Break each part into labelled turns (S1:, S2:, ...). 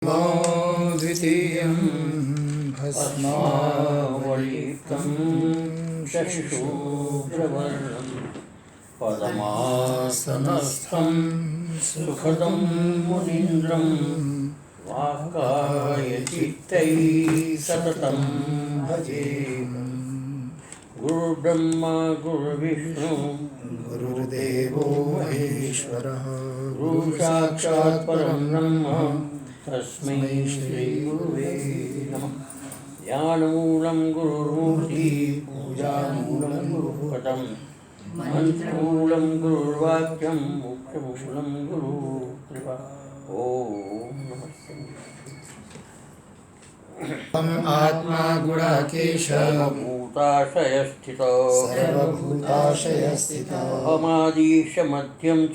S1: द्वितीयं भस्मावलितं शशिशूद्रवर्णं पदमासनस्थं सुखदं मुनीन्द्रं वाक्कायचित्तैः सततं भजेम। गुरुर्ब्रह्मा गुरुर्विष्णु गुरुर्देवो महेश्वरः गुरुसाक्षात् परं ब्रह्म तस्मै श्री गुरुवे नमः। ध्यानमूलं गुरुर्मूर्ति पूजामूलं गुरुपदं मन्त्रमूलं गुरुर्वाक्यं मोक्षमूलं गुरुकृपा। ओम नमः शिवाय।
S2: आत्मा गुणाकेश
S1: सर्वभूताशयस्थितो अहमादिश मध्यं च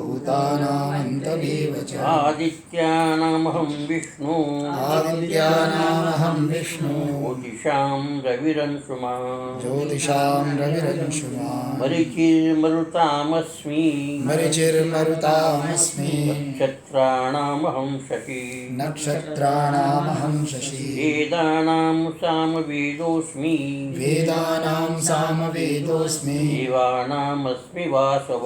S1: भूतानां अन्त एव च आदित्यानामहं विष्णु ज्योतिषां रविरंशुमा मरीचिर्मरुतामस्मि नक्षत्राणामहं शशि वेदानां सामवेदोऽस्मि देवानामस्मि वासव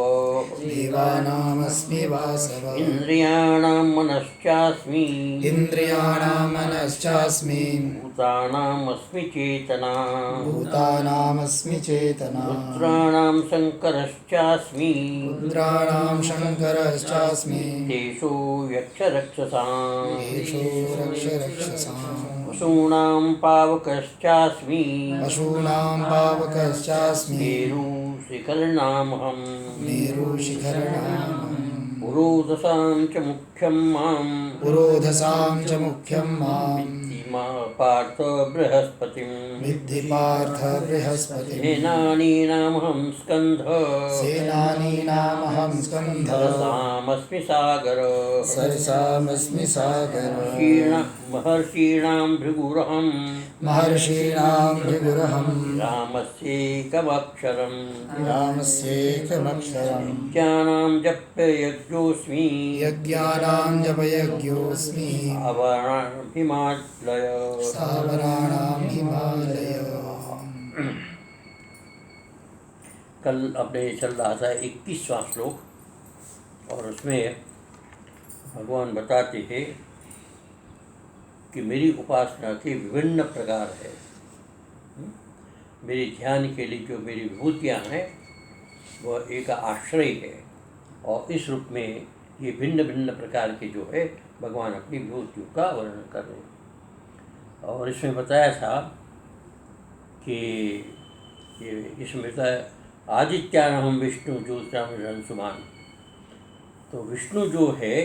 S1: इन्द्रियाणां मनश्चास्मि भूतानामस्मि चेतना रुद्राणां शङ्करश्चास्मि तेषु यक्षरक्षसां पशूनां पावकश्चास्मि मेरुशिखरनामहम् पुरोधसां च मुख्यं मां विद्धि पार्थ बृहस्पतिं सेनानीनामहं स्कन्धः सरसामस्मि सागर महर्षीणां भृगुरहं रामस्येकमक्षरम् यज्ञानां जप्ययज्ञोऽस्मि हिमालय। कल अपने चल रहा था 21वां श्लोक और उसमें भगवान बताते हैं कि मेरी उपासना के विभिन्न प्रकार है। मेरे ध्यान के लिए जो मेरी विभूतियाँ हैं वह एक आश्रय है और इस रूप में ये भिन्न भिन्न प्रकार के जो है भगवान अपनी विभूतियों का वर्णन कर रहे हैं। और इसमें बताया था कि इसमें बताया आदित्यानाहं विष्णु ज्योतिषामहंसुमान। तो विष्णु जो है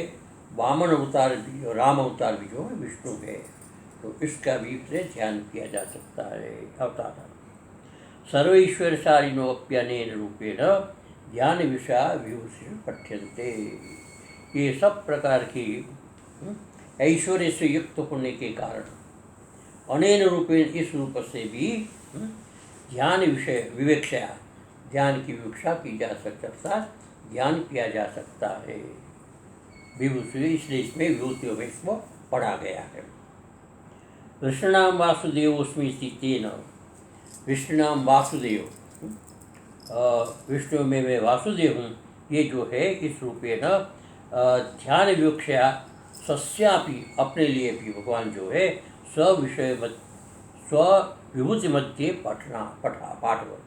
S1: वामन अवतार भी और राम अवतार भी जो है विष्णु है, तो इसका भी से ध्यान किया जा सकता है अवतार। सर्वैश्वर्यशालिनोऽप्यनेन रूपेण ध्यान विषया विभूषि पठ्यन्ते। ये सब प्रकार की ऐश्वर्य से युक्त होने के कारण अनेन रूपेण इस रूप से भी ध्यान विषय विवेक्षा ध्यान की विवक्षा की जा सकता, ध्यान किया जा सकता है विभूति। इसलिए इसमें विभूतियों में इसको पढ़ा गया है। विष्णुनाम वासुदेवोऽस्मि तेन विष्णुनाम वासुदेव, विष्णु में मैं वासुदेव हूँ, ये जो है इस रूपेण ध्यान विवक्षा सस्यापि अपने लिए भी भगवान जो है स्वविभूति मध्य पाठवत।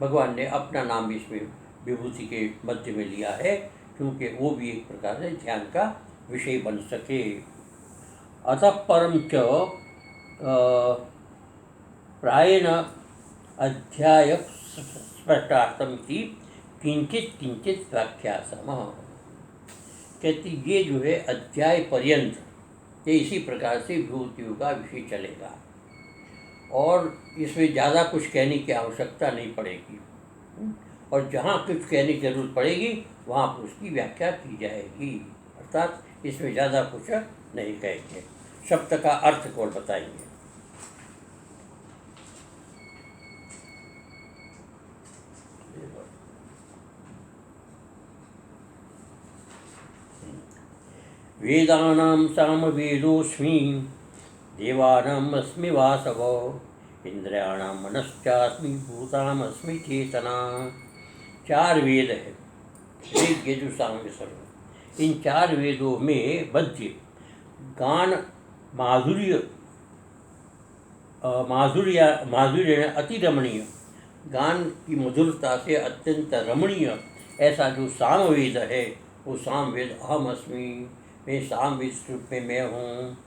S1: भगवान ने अपना नाम भी इसमें विभूति के मध्य में लिया है क्योंकि वो भी एक प्रकार से ध्यान का विषय बन सके। अतः परम च प्रायेण अध्याय स्पष्टार्थमिति किंचित व्याख्यासम। कहती ये जो है अध्याय पर्यंत ये इसी प्रकार से विभूतियों का विषय चलेगा और इसमें ज़्यादा कुछ कहने की आवश्यकता नहीं पड़ेगी और जहाँ कुछ कहने की जरूरत पड़ेगी वहाँ पर उसकी व्याख्या की जाएगी। अर्थात इसमें ज़्यादा कुछ नहीं कहेंगे, शब्द का अर्थ को बताएंगे। वेदानां सामवेदोऽस्मि देवानाम् अस्मि वासव इंद्रियाणां मनश्चास्मि भूतामस्मि चेतना। 4 वेद है, ऋग यजुः सामवेद अथर्वण। इन 4 वेदों में बद्य गान माधुर्य माधुर्य अति रमणीय, गान की मधुरता से अत्यंत रमणीय ऐसा जो सामवेद है वो सामवेद अहम अस्मि, मैं सामवेद रूप में मैं हूँ।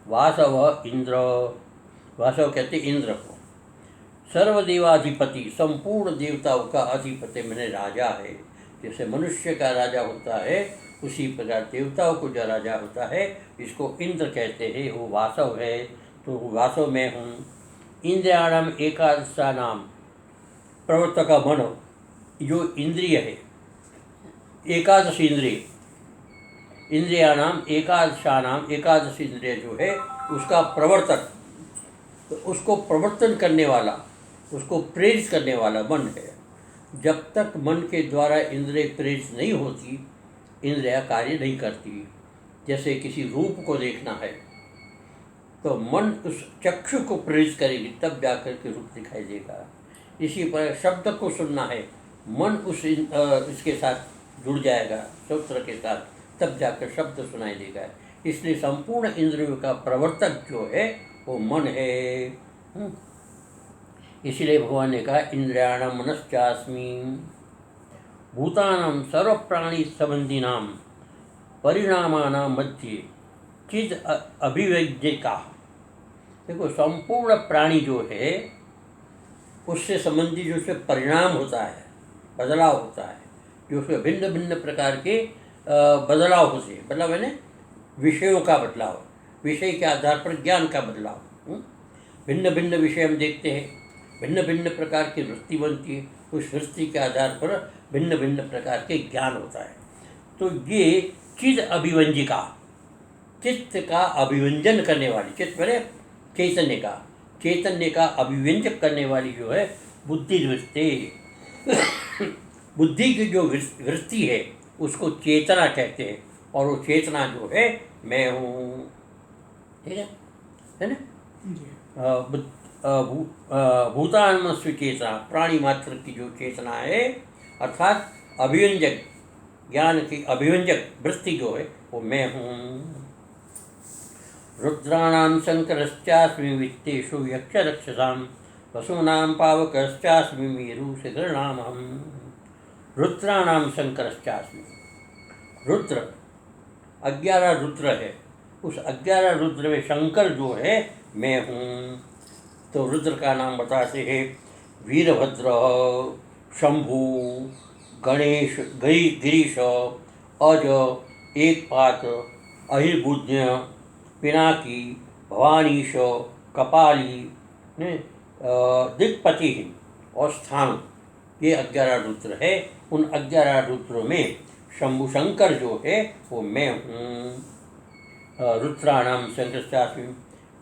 S1: वासव इंद्र, वासव कहते इंद्र को। सर्वदेवाधिपति, संपूर्ण देवताओं का अधिपति मैंने राजा है। जैसे मनुष्य का राजा होता है उसी प्रकार देवताओं को जो राजा होता है इसको इंद्र कहते हैं, वो वासव है। तो वासव मैं हूँ। इंद्रियाणाम एकादशानाम, प्रवर्तक मन, जो इंद्रिय है, एकादश इंद्रिय, इंद्रियाणाम एकादशानाम, एकादश इंद्रिय जो है उसका प्रवर्तक, तो उसको प्रवर्तन करने वाला, उसको प्रेरित करने वाला मन है। जब तक मन के द्वारा इंद्रिय प्रेरित नहीं होती, इंद्रियां कार्य नहीं करती। जैसे किसी रूप को देखना है तो मन उस चक्षु को प्रेरित करेगी, तब जाकर के रूप दिखाई देगा। इसी पर शब्द को सुनना है, मन उस इसके साथ जुड़ जाएगा, श्रोत्र के साथ, तब जाकर शब्द सुनाई देगा। इसलिए संपूर्ण इंद्रियों का प्रवर्तक जो है वो मन है। इसलिए भगवान ने कहा इंद्रियाणां मनश्चास्मि भूतानां सर्व प्राणी संबंधिनां परिणामानां मध्ये चिद अभिव्यज्यका। देखो, संपूर्ण प्राणी जो है उससे संबंधी जो उससे परिणाम होता है, बदलाव होता है, जो उसमें भिन्न भिन्न प्रकार के बदलाव होते हैं। बदलाव यानी विषयों का बदलाव, विषय के आधार पर ज्ञान का बदलाव। भिन्न भिन्न विषय हम देखते हैं, भिन्न भिन्न प्रकार की वृत्ति बनती है, उस वृत्ति के आधार पर भिन्न भिन्न प्रकार के ज्ञान होता है। तो ये चिद अभिव्यंजिका, चित्त का अभिव्यंजन करने वाली, चित्त मैंने चैतन्य का अभिव्यंजक करने वाली जो है बुद्धि वृत्ति। बुद्धि की जो वृत्ति है उसको चेतना कहते हैं, और वो चेतना जो है मैं हूँ। ठीक है ना? भूतान्मस्व चेतना, प्राणी मात्र की जो चेतना है, अर्थात अभिव्यंजक, ज्ञान की अभिव्यंजक वृत्ति जो है वो मैं हूँ। रुद्राणां शंकरश्चास्मि वित्तेषु यक्षरक्षसां वसूनां पावकश्चास्मि मेरुशिखराणामहम्। रुद्राणां शंकरश्चास्मि, रुद्र 11 रुद्र है, उस 11 रुद्र में शंकर जो है मैं हूँ। तो रुद्र का नाम बताते हैं वीरभद्र, शंभु, गणेश, गिरीश, अज, एकपात, अहिर्बुज्ञ, पिनाकी, भवानीश, कपाली, दिक्पति और स्थानु, ये 11 रुद्र है। उन 11 रुद्रों में शंभु शंकर जो है वो मैं हूँ। रुद्राणाम शंकरश्चास्मि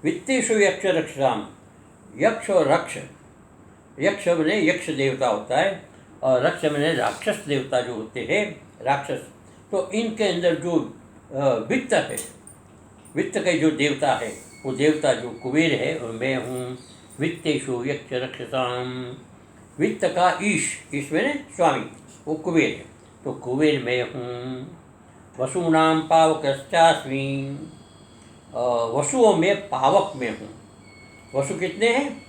S1: वित्तेषु यक्ष रक्षसाम, यक्ष और रक्ष, यक्ष मैंने यक्ष देवता होता है और रक्ष मैंने राक्षस देवता जो होते हैं, राक्षस। तो इनके अंदर जो वित्त है, वित्त का जो देवता है वो देवता जो कुबेर है वो मैं हूँ। वित्तेषु यक्ष रक्षसाम, वित्त का ईश मैंने स्वामी, वो कुबेर है, तो कुबेर मैं हूँ। वसूनां पावकश्चास्मि, वसुओं में पावक में हूँ। वसु कितने हैं?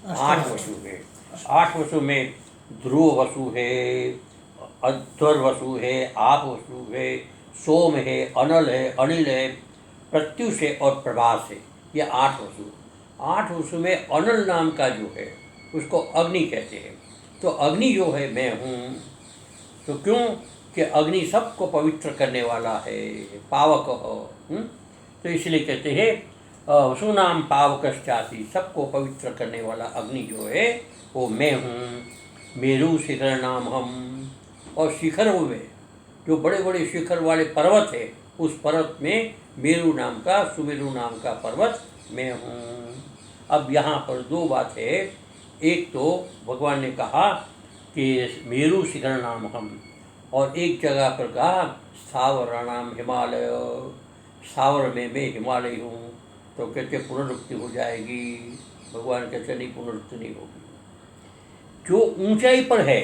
S1: 8 वसु है। 8 वसु में ध्रुव वसु है, अध्वर वसु है, आप वसु है, सोम है, अनल है, अनिल है, प्रत्युष है और प्रभास है। ये 8 वसु। 8 वसु में अनल नाम का जो है उसको अग्नि कहते हैं। तो अग्नि जो है मैं हूँ। तो क्यों कि अग्नि सबको पवित्र करने वाला है, पावक हो। तो इसलिए कहते हैं वसूनाम पावकश्चास्मि, सबको पवित्र करने वाला अग्नि जो है वो मैं हूँ। मेरु शिखर नाम हम, और शिखरों में जो बड़े बड़े शिखर वाले पर्वत है उस पर्वत में मेरु नाम का, सुमेरु नाम का पर्वत मैं हूँ। अब यहाँ पर 2 बात है। एक तो भगवान ने कहा कि मेरु शिखर नाम हम, और एक जगह पर कहा स्थावराणाम हिमालय। सावर में मैं हिमालय हूँ, तो कहते पुनरुक्ति हो जाएगी। भगवान कहते नहीं, पुनरुक्ति नहीं होगी। जो ऊंचाई पर है,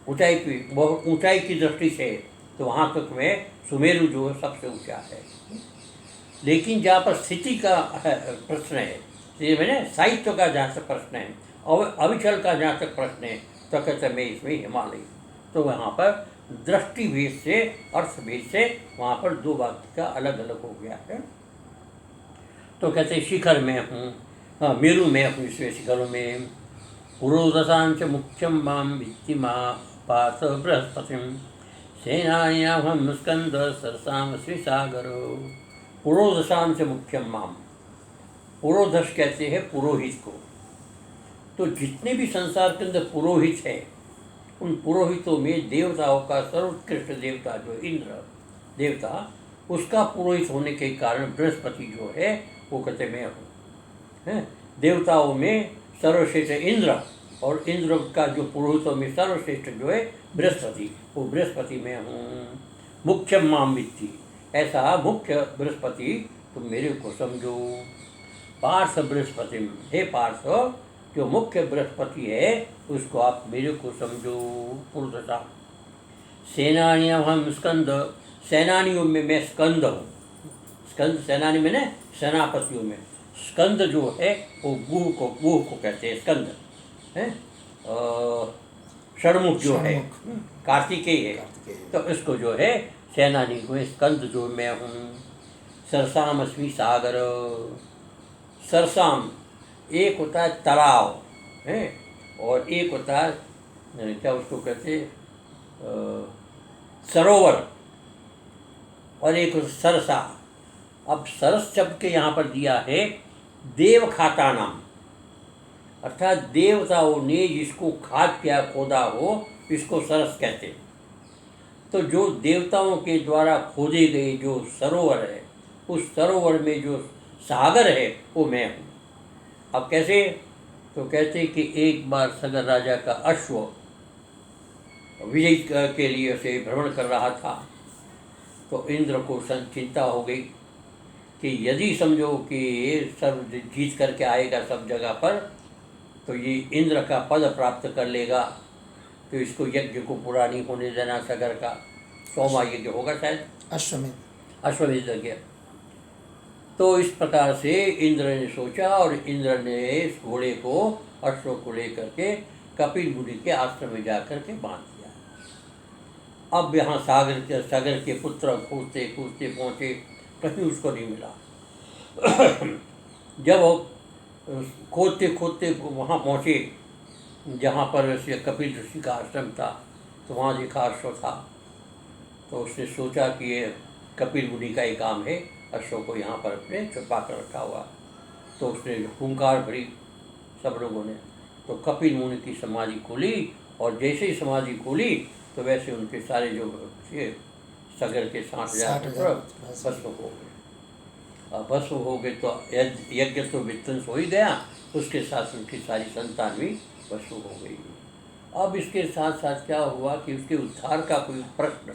S1: ऊंचाई की बहुत ऊंचाई की दृष्टि से, तो वहाँ तक में सुमेरु जो है सबसे ऊंचा है। लेकिन जहाँ पर स्थिति का प्रश्न है, मैंने साहित्य का जहाँ तक प्रश्न है, और अविचल का जहाँ तक प्रश्न है, तो कहते मैं इसमें हिमालय। तो वहाँ पर दृष्टि भेद से, अर्थ भेद से वहाँ पर दो वाक्य का अलग अलग हो गया है। तो कहते शिखर में हूँ, हाँ मेरु में हूँ, इसमें शिखरों में। पुरोदशांच मुख्यम माम वित्ति माँ पार्थ बृहस्पतिम सेनायाम हम स्कंद सरसाम सागर। पुरोदशांच मुख्यम माम, पुरोधश कहते हैं पुरोहित को। तो जितने भी संसार के अंदर पुरोहित है, उन पुरोहितों में देवताओं का सर्वोत्कृष्ट देवता जो इंद्र देवता, उसका पुरोहित होने के कारण बृहस्पति जो है वो कहते मैं हूँ। देवताओं में सर्वश्रेष्ठ इंद्र, और इंद्र का जो पुरोहितों में सर्वश्रेष्ठ जो है बृहस्पति, वो बृहस्पति में हूँ। मुख्य माम वित्ति, ऐसा मुख्य बृहस्पति तुम मेरे को समझो। पार्थ बृहस्पति, हे पार्थ, जो मुख्य बृहस्पति है उसको आप मेरे को समझो। पुरुषता सेनानियां हम स्कंद, सेनानियों में मैं स्कंद हूँ। स्कंद सेनानी में ने सेनापतियों में, स्कंद जो है वो गुह को कहते हैं स्कंद है। षणमुख जो है कार्तिकेय है, तो इसको जो है सेनानी को स्कंद जो मैं हूँ। सरसाम अस्मि सागर, सरसाम एक होता है तालाब है, और एक होता है क्या उसको कहते सरोवर, और एक सरसा। अब सरस शब्द के यहाँ पर दिया है देव खाता नाम, अर्थात देवताओं ने जिसको खाद किया, खोदा हो, इसको सरस कहते। तो जो देवताओं के द्वारा खोदे गए जो सरोवर है, उस सरोवर में जो सागर है वो मैं हूँ। अब कैसे? तो कहते कि एक बार सगर राजा का अश्व विजय के लिए से भ्रमण कर रहा था, तो इंद्र को चिंता हो गई कि यदि समझो कि ये सब जीत करके आएगा सब जगह पर, तो ये इंद्र का पद प्राप्त कर लेगा, तो इसको यज्ञ को पूरा नहीं होने देना। सगर का 100वां यज्ञ होगा शायद, अश्वमेध यज्ञ। तो इस प्रकार से इंद्र ने सोचा, और इंद्र ने इस घोड़े को, अश्व को लेकर के कपिल मुनि के आश्रम में जाकर के बांध दिया। अब यहाँ सागर के पुत्र खोजते खोजते पहुँचे, कहीं उसको नहीं मिला। जब खोदते खोदते वहाँ पहुँचे जहाँ पर कपिल ऋषि का आश्रम था, तो वहाँ देखा अश्व था। तो उसने सोचा कि ये कपिल मुनि का ही काम है अश्व को यहाँ पर अपने छुपा कर रखा हुआ। तो उसने हुंकार भरी सब लोगों ने, तो कपिल मुनि की समाधि खोली, और जैसे ही समाधि खोली तो वैसे उनके सारे जो सगर के 60,000 भस्म हो गए। अब भस्म हो गए तो यज्ञ तो विध्वंस हो ही गया, उसके साथ उनकी सारी संतान भी भस्म हो गई। अब इसके साथ साथ क्या हुआ कि उसके उद्धार का कोई प्रश्न,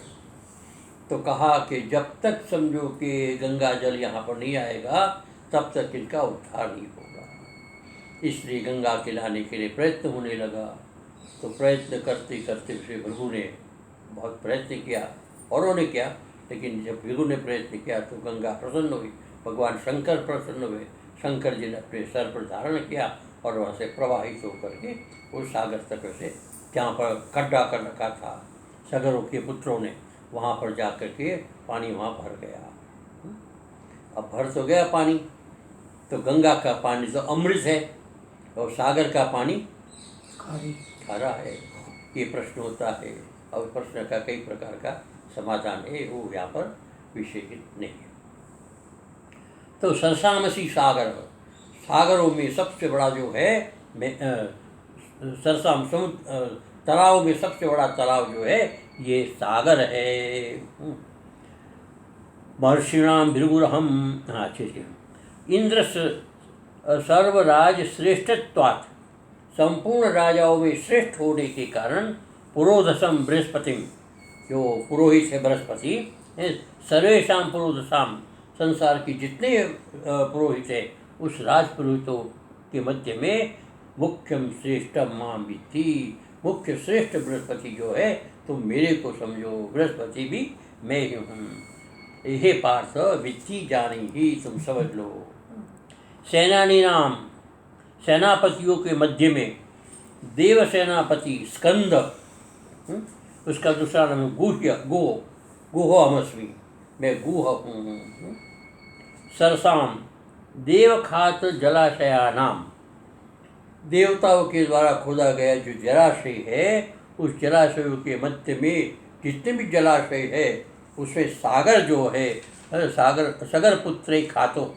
S1: तो कहा कि जब तक समझो कि गंगा जल यहाँ पर नहीं आएगा तब तक इनका उद्धार नहीं होगा। इसलिए गंगा के लाने के लिए प्रयत्न होने लगा। तो प्रयत्न करते करते श्री भृगु ने बहुत प्रयत्न किया, औरों ने किया, लेकिन जब भृगु ने प्रयत्न किया तो गंगा प्रसन्न हुई, भगवान शंकर प्रसन्न हुए। शंकर जी ने अपने सर पर धारण किया और वहाँ से प्रवाहित होकर के उस सागर तक से, जहाँ पर खड्डा कर रखा था सगरों के पुत्रों ने, वहाँ पर जा कर के पानी वहाँ भर गया। अब भर तो गया पानी, तो गंगा का पानी तो अमृत है और सागर का पानी खारा है। ये प्रश्न होता है, और प्रश्न का कई प्रकार का समाधान है, वो यहाँ पर विषयित नहीं है। तो सरसामसी सागर, सागरों में सबसे बड़ा जो है सरसाम समुद्र, तालाब में सबसे बड़ा तालाब जो है ये सागर है। महर्षिणाम भृगुरहम, हाँ अच्छे इंद्र सर्वराज श्रेष्ठत्वात्, संपूर्ण राजाओं में श्रेष्ठ होने के कारण पुरोधसम बृहस्पति, जो पुरोहित है बृहस्पति, सर्वेशाम पुरोधसाम, संसार की जितने पुरोहित है उस राजपुरोहितों के मध्य में मुख्यम श्रेष्ठम माम विद्धि, मुख्य श्रेष्ठ बृहस्पति जो है तुम मेरे को समझो, बृहस्पति भी मैं ही हूँ। हे पार्थ विद्धि जानी ही, तुम समझ लो। सेनानी नाम, सेनापतियों के मध्य में देव सेनापति स्कंद, उसका दूसरा नाम गुह्य, गुहोऽहमस्मि, मैं गुह हूँ। सरसाम देवखात जलाशयानाम, देवताओं के द्वारा खोदा गया जो जलाशय है, उस जलाशयों के मध्य में जितने भी जलाशय है उसमें सागर जो है, सगर पुत्र खातो,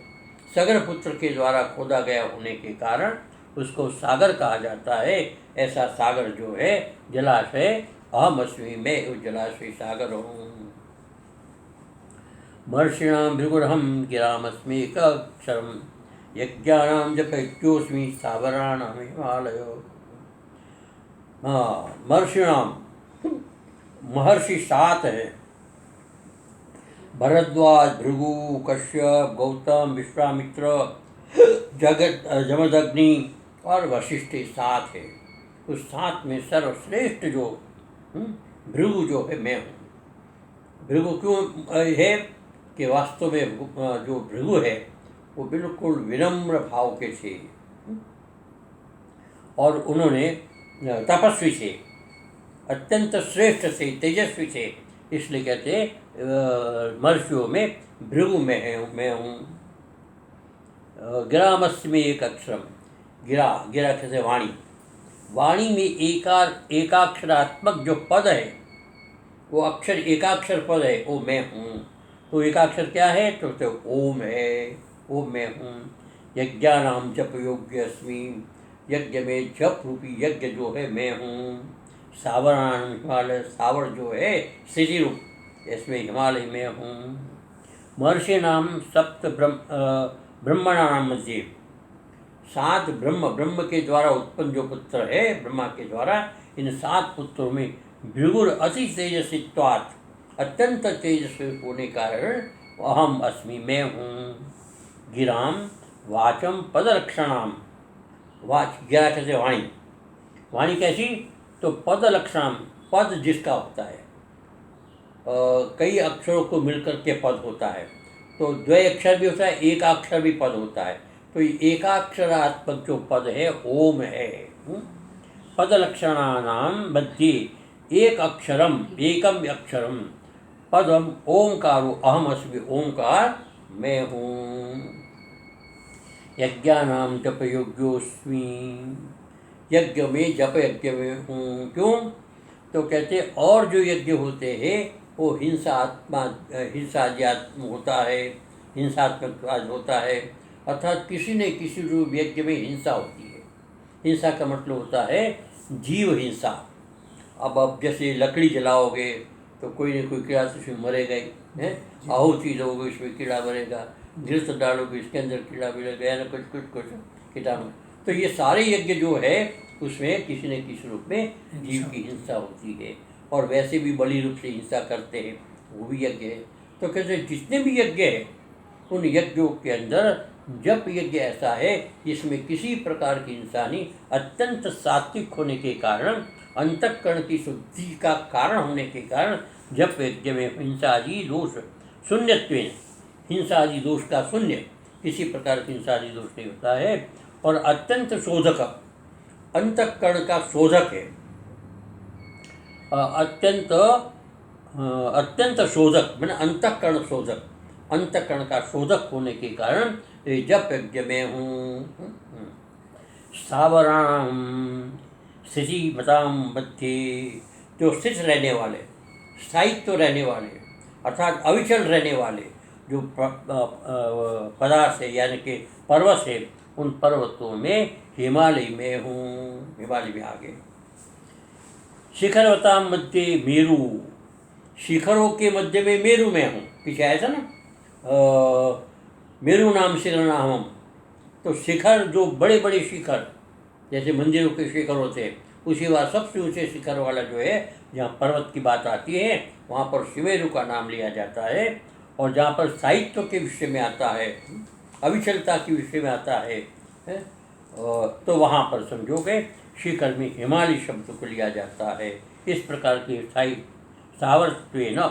S1: सगर पुत्र के द्वारा खोदा गया होने के कारण उसको सागर कहा जाता है। ऐसा सागर जो है जलाशय, अहम अस्मि, मैं उस जलाशय सागर हूँ। महर्षिणाम भृगुरहम गिरामस्मि एकाक्षरम, यज्ञानाम जपयज्ञोऽस्मि स्थावराणाम हिमालय। महर्षिणाम, महर्षि 7 है, भरद्वाज, भृगु, कश्यप, गौतम, विश्वामित्र, जमदग्नि और वशिष्ठ 7 है। उस 7 में सर्वश्रेष्ठ जो भृगु जो है मैं हूँ। भृगु क्यों है कि वास्तव में जो भृगु है वो बिल्कुल विनम्र भाव के थे और उन्होंने तपस्वी थे, अत्यंत श्रेष्ठ थे, तेजस्वी थे, इसलिए कहते महर्षियों में भृगु मैं हूँ। गिरामस्मि एक अक्षरम, गिरा कहते वाणी, वाणी में एकाक्षरात्मक जो पद है वो अक्षर एकाक्षर पद है, वो मैं हूँ। तो एकाक्षर क्या है? तो ओम है, ओम मैं हूँ। यज्ञानाम जप योग्य अस्मि, यज्ञ में जप रूपी यज्ञ जो है मैं हूँ। सावराणाम हिमालय, सावर जो है स्थिति रूप, इसमें हिमालय में हूँ। महर्षि नाम सप्त ब्रह्मणाम मध्य, 7 ब्रह्म के द्वारा उत्पन्न जो पुत्र है ब्रह्मा के द्वारा, इन 7 पुत्रों में भृगुर अति तेजस्वित्वात्, अत्यंत तेजस्वी होने कारण अहम अस्मि, मैं हूँ। गिराम वाचम पदलक्षणाम, वाच गिरा कहते वाणी, वाणी कैसी? तो पदलक्षणाम, पद जिसका होता है, कई अक्षरों को मिलकर के पद होता है, तो द्वय अक्षर भी होता है, एक अक्षर भी पद होता है। तो एकाक्षरात्मक जो पद है ओम है। पदलक्षणानाम मध्ये एक अक्षरम, एकम अक्षरम पदम ओंकारो अहम अस्मि, ओंकार मैं हूँ। यज्ञानाम जप योग्योस्मि, यज्ञ में जप यज्ञ में हूँ। क्यों? तो कहते और जो यज्ञ होते हैं वो हिंसात्मक होता है, हिंसात्मक होता है, अर्थात किसी न किसी रूप यज्ञ में हिंसा होती है। हिंसा का मतलब होता है जीव हिंसा। अब जैसे लकड़ी जलाओगे तो कोई न कोई कीड़ा तो उसमें मरेगा ही, है, आहुति दोगे इसमें कीड़ा मरेगा, घृत डालोगे इसके अंदर कीड़ा मिलेगा, या न कुछ कीटाणु। तो ये सारे यज्ञ जो है उसमें किसी न किसी रूप में जीव की हिंसा होती है, और वैसे भी बड़ी रूप से हिंसा करते हैं, वो भी यज्ञ है। तो कहते जितने भी यज्ञ है उन यज्ञों के अंदर जप यज्ञ ऐसा है जिसमें किसी प्रकार की हिंसा नहीं, अत्यंत सात्विक होने के कारण, अंतःकरण की शुद्धि का कारण होने के कारण जप यज्ञ में हिंसा आदि दोष शून्यत्वेन, हिंसा आदि दोष का शून्य, किसी प्रकार की हिंसा आदि दोष नहीं होता है, और अत्यंत शोधक, अंतःकरण का शोधक है, अत्यंत शोधक मैंने अंतःकरण शोधक, अंतःकरण का शोधक होने के कारण जप यज्ञ में हूँ। स्थावराणाम स्थिति मताम मध्य, जो स्थित रहने वाले, स्थायित्व रहने वाले, अर्थात अविचल रहने वाले जो पदार्थ है यानी कि पर्वत है, उन पर्वतों में हिमालय में हूँ, हिमालय में आगे। शिखरवताम मध्य मेरु, शिखरों के मध्य में मेरु में हूँ। पीछे आया था ना मेरु नाम शिखर नाम, तो शिखर जो बड़े बड़े शिखर जैसे मंदिरों के शिखर होते हैं उसी बार सबसे ऊंचे शिखर वाला जो है, जहाँ पर्वत की बात आती है वहाँ पर सुमेरु का नाम लिया जाता है। और जहाँ पर साहित्य के विषय में आता है, अविचलता के विषय में आता है, तो वहाँ पर समझोगे शिखर में हिमालय शब्द को लिया जाता है। इस प्रकार के सावर्त्वेन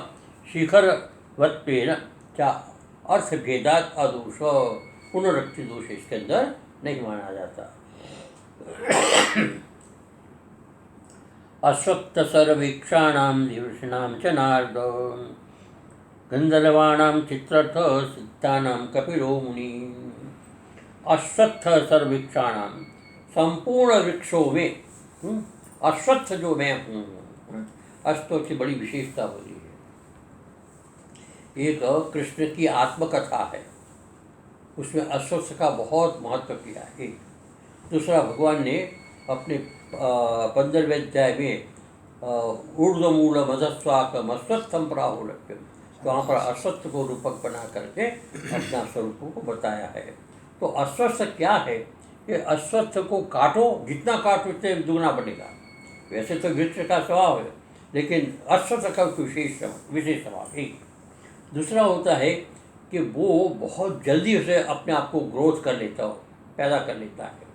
S1: शिखरवत्वेन क्या अर्थ भेदात अदोष, पुनरुक्ति दोष इसके अंदर नहीं माना जाता। अश्वत्थ सर्वेक्षाणाम दिवसानाम च नारद गंधर्वाणाम चित्रथ सिद्धानाम कपिलो मुनि। अश्वत्थ सर्वेक्षाणाम, संपूर्ण वृक्षों में अश्वत्थ जो मैं हूँ, अश्वत्थ की बड़ी विशेषता होती है। एक कृष्ण की आत्मकथा है, उसमें अश्वत्थ का बहुत महत्व किया है। दूसरा, भगवान ने अपने 15वें अध्याय में ऊर्ध्वमूल मधस्वाकम अश्वत्थम प्राहुलक्यम, तो वहाँ पर अश्वत्थ को रूपक बना करके अपना स्वरूप को बताया है। तो अश्वत्थ क्या है? ये अश्वत्थ को काटो, जितना काटो उतने दुगना बनेगा। वैसे तो वृक्ष का स्वभाव है, लेकिन अश्वत्थ का विशेष स्वभाव एक। दूसरा होता है कि वो बहुत जल्दी से अपने आप को ग्रोथ कर लेता हो, पैदा कर लेता है,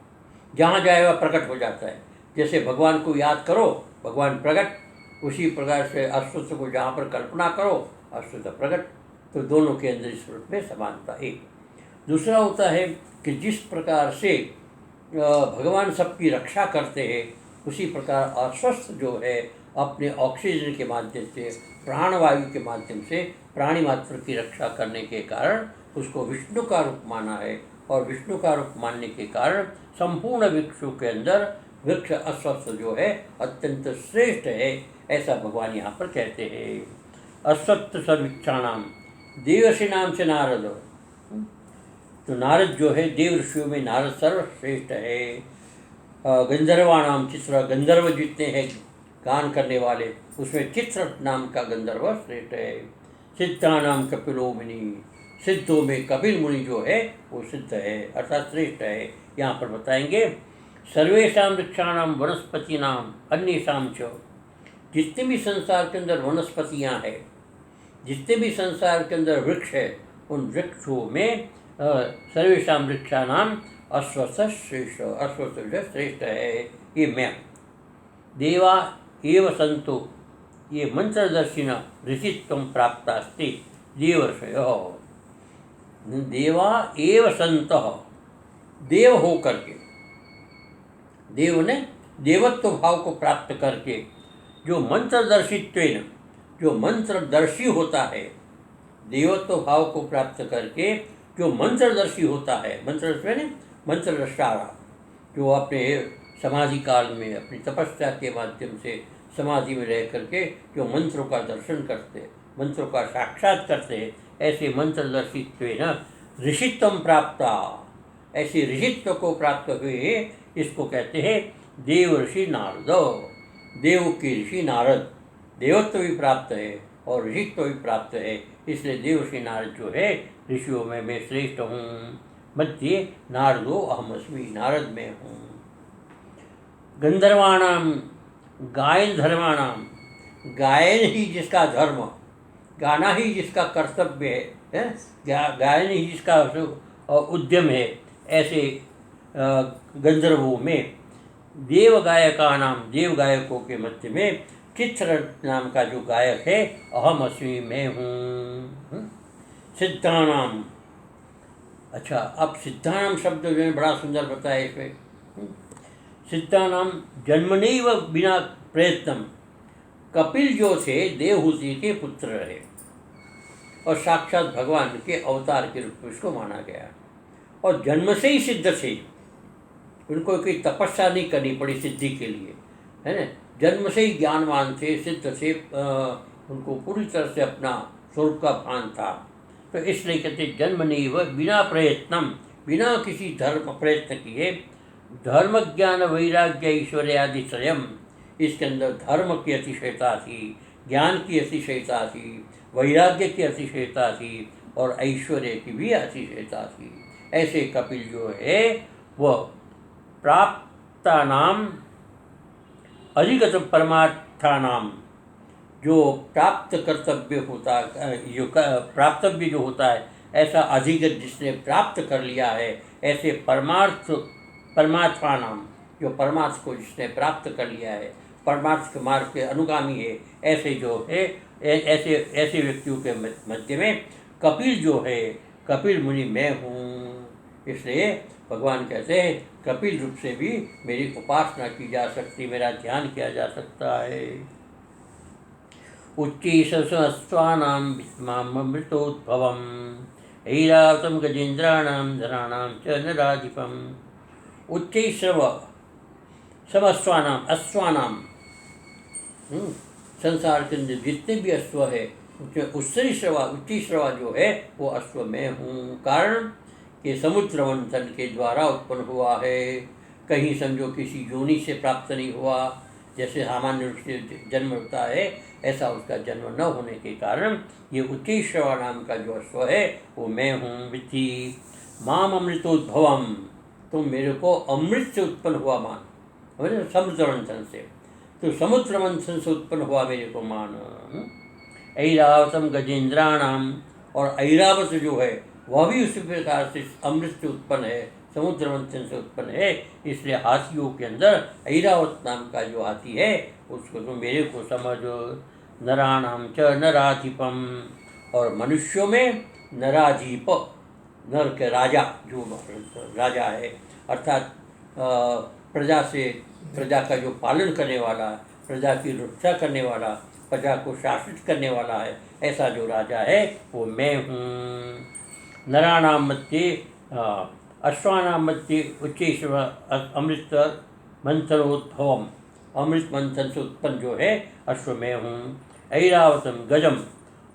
S1: जहाँ जाए वह प्रकट हो जाता है। जैसे भगवान को याद करो, भगवान प्रकट, उसी प्रकार से अश्वत्थ को जहाँ पर कल्पना करो, अश्वत्थ प्रकट। तो दोनों के अंदर इस रूप में समानता एक। दूसरा होता है कि जिस प्रकार से भगवान सबकी रक्षा करते हैं, उसी प्रकार अश्वत्थ जो है अपने ऑक्सीजन के माध्यम से, प्राणवायु के माध्यम से प्राणी मात्र की रक्षा करने के कारण उसको विष्णु का रूप माना है। और विष्णु का रूप मानने के कारण संपूर्ण वृक्षों के अंदर वृक्ष अश्वत्थ जो है अत्यंत श्रेष्ठ है, ऐसा भगवान यहाँ पर कहते हैं। अश्वत्थ सर्वेक्षाणाम देवर्षि नाम से नारद, तो नारद जो है देव ऋषियों में नारद सर्वश्रेष्ठ है। गंधर्वाणाम चित्र, गंधर्व जितने हैं गान करने वाले, उसमें चित्र नाम का गंधर्व श्रेष्ठ है। सिद्धानाम कपिलो मुनि, सिद्धों में कपिल मुनि जो है वो सिद्ध है अर्थात श्रेष्ठ है। यहाँ पर बताएंगे सर्वेशा वृक्षाणाम वनस्पतिनाम अन्येषां च, जितने भी संसार के अंदर वनस्पतियाँ हैं, जितने भी संसार के अंदर वृक्ष है, उन वृक्षों में सर्वेशा वृक्षाणाम अश्वत्थ श्रेष्ठ, अश्वत्थ श्रेष्ठ है। ये मैं देवा एव संतो ये मंत्रदर्शिन ऋषित्व प्राप्तास्ति देवर्षयो। देवा एव संत, देव हो करके, देव ने देवत्व भाव को प्राप्त करके, जो मंत्रदर्शित्वेन, जो मंत्रदर्शी होता है, देवत्व भाव को प्राप्त करके जो मंत्रदर्शी होता है, मंत्रदर्शी मंत्रदृष्टा, जो अपने समाधि काल में अपनी तपस्या के माध्यम से समाधि में रह करके जो मंत्रों का दर्शन करते, मंत्रों का साक्षात करते हैं, ऐसे मंत्रदर्शित्वेन ऋषित्वम प्राप्ता, ऐसे ऋषित्व को प्राप्त हुए इसको कहते हैं देव ऋषि नारद। देव के ऋषि नारद, देवत्व भी प्राप्त है और ऋषित्व भी प्राप्त है, इसलिए देव ऋषि नारद जो है ऋषियों में मैं श्रेष्ठ हूँ। मध्य नारदो अहमस्मि, नारद में हूँ। गंधर्वाणाम गायन धर्माणाम, गायन ही जिसका धर्म, गाना ही जिसका कर्तव्य है, गायन ही जिसका उद्यम है, ऐसे गंधर्वों में देव गायका नाम, देव गायकों के मध्य में चित्र नाम का जो गायक है अहम अस्मि, मैं हूँ। सिद्धानाम, अच्छा अब सिद्धानाम शब्द जो है बड़ा सुंदर बताया इसमें। सिद्धानाम जन्मनैव बिना प्रयत्नम, कपिल जो थे देवहूति के पुत्र रहे और साक्षात भगवान के अवतार के रूप में इसको माना गया, और जन्म से ही सिद्ध थे, उनको कोई तपस्या नहीं करनी पड़ी सिद्धि के लिए, है ना। जन्म से ही ज्ञानवान थे, सिद्ध थे, उनको पूरी तरह से अपना स्वरूप का भान था। तो इसलिए कहते जन्मनैव बिना प्रयत्नम, बिना किसी धर्म प्रयत्न किए, धर्म ज्ञान वैराग्य ऐश्वर्य आदि स्वयं, इसके अंदर धर्म की अतिशयता थी, ज्ञान की अतिशयता थी, वैराग्य की अतिशयता थी और ऐश्वर्य की भी अतिशयता थी। ऐसे कपिल जो है वह प्राप्ता नाम अधिगत परमार्थानाम, जो प्राप्त कर्तव्य होता जो प्राप्तव्य जो होता है, ऐसा अधिगत जिसने प्राप्त कर लिया है, ऐसे परमार्थानाम, जो परमार्थ को जिसने प्राप्त कर लिया है, परमार्थ के मार्ग के अनुगामी है, ऐसे जो है ऐसे ऐसे व्यक्तियों के मध्य में कपिल जो है, कपिल मुनि मैं हूँ। इसलिए भगवान कहते हैं कपिल रूप से भी मेरी उपासना की जा सकती, मेरा ध्यान किया जा सकता है। उच्चैःश्रवस्त्वानां विस्मामृतोद्भवम् ऐरावतं गजेन्द्राणां धराणां च नराधिपम्। उच्चैःश्रव समस्वानाम, अश्वानाम, संसार के अंदर जितने भी अश्व है उच्ची श्रवा जो है वो अश्व में हूँ। कारण कि समुद्र मंथन के द्वारा उत्पन्न हुआ है, कहीं समझो किसी योनि से प्राप्त नहीं हुआ, जैसे सामान्य रूप से जन्म होता है ऐसा उसका जन्म न होने के कारण ये उच्ची श्रवा नाम का जो अश्व है वो मैं हूँ। विद्धि माम अमृतोद्भवम, तुम मेरे को अमृत से उत्पन्न हुआ मान, समुद्र मंथन से, तो समुद्र मंथन से उत्पन्न हुआ मेरे को मान। ऐरावतम गजेन्द्राणाम, और ऐरावत जो है वह भी उसी प्रकार से अमृत से उत्पन्न है, समुद्र मंथन से उत्पन्न है। इसलिए हाथियों के अंदर ऐरावत नाम का जो हाथी है उसको तुम मेरे को समझो। नराणाम च नराधिपम, और मनुष्यों में नराधिप, नर के राजा, जो राजा है अर्थात प्रजा का जो पालन करने वाला, प्रजा की रक्षा करने वाला, प्रजा को शासित करने वाला है, ऐसा जो राजा है वो मैं हूँ। नराणाम मध्ये अश्वानाम मध्ये उच्चैः अमृत मंथनोद्भवम, अमृत मंथन से उत्पन्न जो है अश्व मैं हूँ। ऐरावतम गजम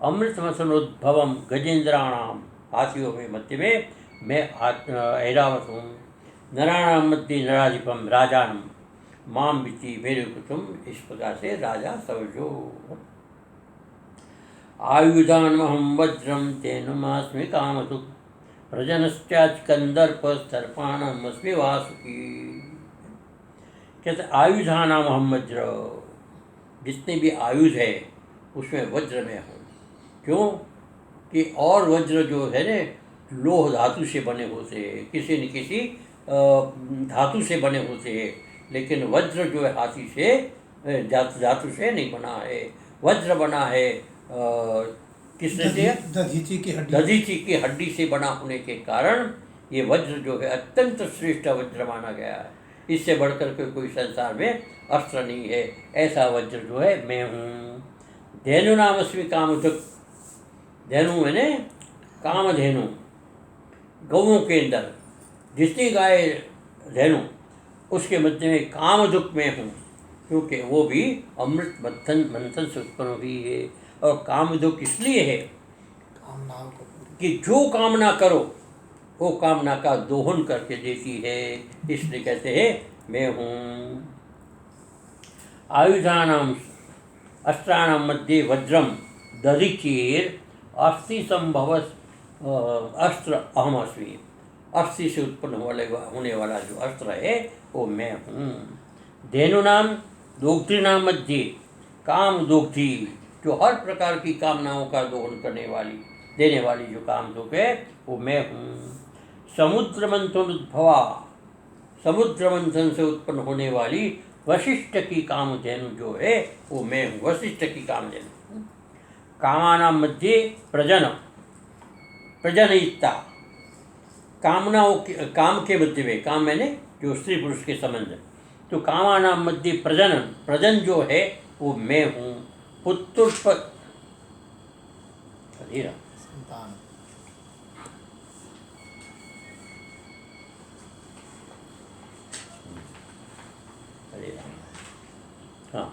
S1: अमृत मंथनोद्भवम गजेन्द्राणाम, हाथियों में मध्य में मैं ऐरावत हूँ। नराणाम मध्ये नराधिपम राजानम माम विति, मेरे को तुम इस प्रकार से राजा समझो। आयुधानमहं वज्रम तेनुमास्मि कामधुक् प्रजनश्चाच्कंदर्प सर्पाणमस्मि वासुकी। कहते आयुधानाम अहम वज्र, जितने भी आयुध है उसमें वज्र में हूँ। क्यों कि और वज्र जो है न लोह धातु से बने होते हैं, किसी न किसी धातु से बने होते हैं, लेकिन वज्र जो है हाथी से धातु से नहीं बना है। वज्र बना है किसने से? दधीची की हड्डी से बना होने के कारण ये वज्र जो है अत्यंत श्रेष्ठ वज्र माना गया है। इससे बढ़कर के कोई संसार में अस्त्र नहीं है, ऐसा वज्र जो है मैं हूँ। धेनु नामस्मि कामधुक्, धेनु मैंने कामधेनु, गौओं के अंदर जितनी गाय धेनु उसके मध्य में कामधुक् में हूँ, क्योंकि वो भी अमृत मंथन से उत्पन्न हुई है। और कामधुक् इसलिए है कि जो कामना करो वो कामना का दोहन करके देती है, इसलिए कहते हैं मैं हूँ। आयुधानाम अस्त्राणाम मध्ये वज्रम दधिचेर अस्थि संभव अस्त्र अहम अस्मि, अस्थि से उत्पन्न होने वाला जो अस्त्र है वो मैं हूँ। धेनुनाम दोग्धीनाम मध्ये काम दोग्धी, जो हर प्रकार की कामनाओं का दोहन करने वाली, देने वाली जो काम दुख है वो मैं हूँ। समुद्र मंथन उद्भवा, समुद्र मंथन से उत्पन्न होने वाली वशिष्ठ की कामधेनु जो है वो मैं हूँ, वशिष्ठ की कामधेनु। कामानाम मध्ये प्रजनयिता, कामनाओं के, काम के मध्य में, काम मैंने जो स्त्री पुरुष के संबंध, तो कामानाम मध्ये प्रजन जो है वो मैं हूँ। पुत्रोत्पत्ति हाँ,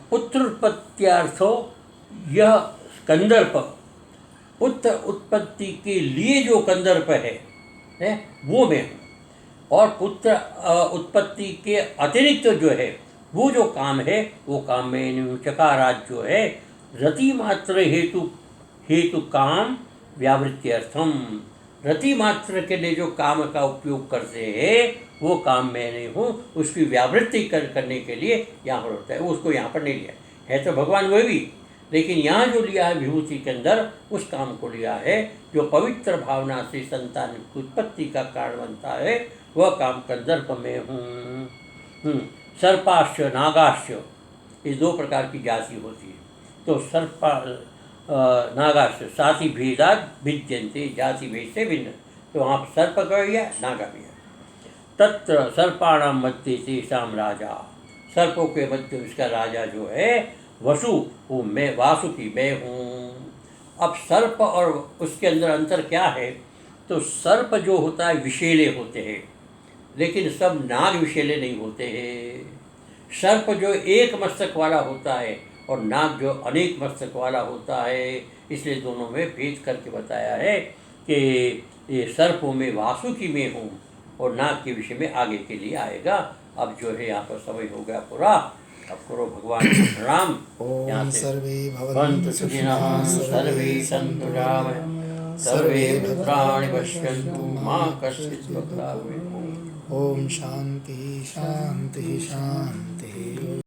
S1: पुत्रोत्पत्त्यार्थो यह कंदर्प, पुत्र उत्पत्ति के लिए जो कंदर्प है वो मैं हूँ। और पुत्र उत्पत्ति के अतिरिक्त जो है वो जो काम है वो काम में चकाराज जो है रति मात्र हेतु काम व्यावृत्त्यर्थम, रति मात्र के लिए जो काम का उपयोग करते हैं वो काम मैं नहीं हूँ, उसकी व्यावृत्ति करने के लिए यहाँ पर होता है। वो उसको यहाँ पर नहीं लिया है तो भगवान वही भी, लेकिन यहाँ जो लिया है विभूति के अंदर उस काम को लिया है जो पवित्र भावना से संतान की उत्पत्ति का कारण बनता है, वह काम कंदर्प में हूँ। सर्पाश्च नागाश्च, ये दो प्रकार की जाति होती है। तो सर्पा नागाश्च साथी भेदात भिद्यन्ते, जाति भेद से भिन्न। तो वहाँ सर्प का भी है, नागा भी है। तत्र सर्पाणाम मध्य तेषाम राजा, सर्पों के मध्य उसका राजा जो है वसु, वो मैं, वासुकी मैं हूँ। अब सर्प और उसके अंदर अंतर क्या है? तो सर्प जो होता है विषैले होते हैं, लेकिन सब नाग विषैले नहीं होते हैं। सर्प जो एक मस्तक वाला होता है और नाग जो अनेक मस्तक वाला होता है, इसलिए दोनों में भेद करके बताया है कि ये सर्पों में वासुकी में हूँ और नाग के विषय में आगे के लिए आएगा। अब जो है यहाँ पर समय हो गया पूरा, अब करो भगवान को प्रणाम।
S2: ओम सर्वे
S1: भवन्तु सुखिनः, सर्वे सन्तु निरामयाः, सर्वे भद्राणि पश्यन्तु मा कश्चित् दुःखभाग् भवेत्।
S2: ओम शांति शांति शांति।